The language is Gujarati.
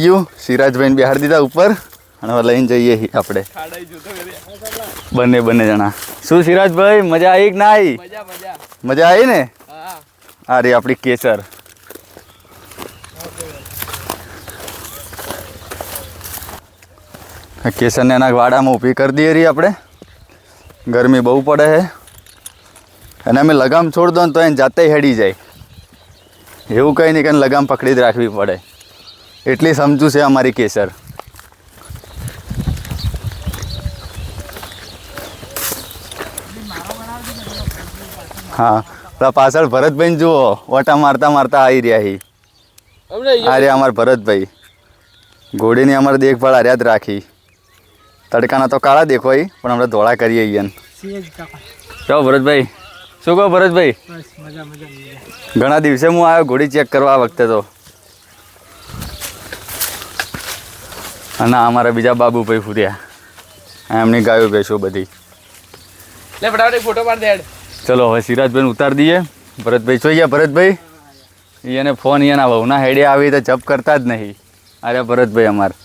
ગયું, સિરાજભાઈને બિહાર દીધા ઉપર અને હવે લઈને જઈએ આપણે બંને જણા. શું સિરાજભાઈ મજા આવી કે ના આવી? મજા આવી ને? આ રે આપણી કેસર. કેસરને એના વાડામાં ઊભી કરી દઈએ રહી આપણે. ગરમી બહુ પડે છે અને અમે લગામ છોડ દો ને તો એને જાતે હેડી જાય. એવું કંઈ નહીં કે લગામ પકડી જ રાખવી પડે. એટલી સમજુ છે અમારી કેસર. હા તો પાછળ ભરતભાઈ જુઓ, ઓટા મારતા મારતા આવી રહ્યા હી. આ રહ્યા અમારા ભરતભાઈ. ઘોડીની અમારે દેખભાળ હાર્યા જ રાખી. તડકાના તો કાળા દેખો પણ આપણે ધોળા કરીએ અહીંયા. ચાલો ભરતભાઈ, શું કહો ભરતભાઈ? ઘણા દિવસે હું આવ્યો ઘોડી ચેક કરવા આ વખતે તો. અને અમારા બીજા બાબુભાઈ ફૂર્યા, એમની ગાયો બેસો બધી. ફોટો પાડ દે. ચલો હવે સિરાજભાઈને ઉતારી દઈએ. ભરતભાઈ જોઈ ગયા? ભરતભાઈ એને ફોન અહીંયાના વહુના હેડે આવી તો જપ કરતા જ નહીં. અરે ભરતભાઈ અમારે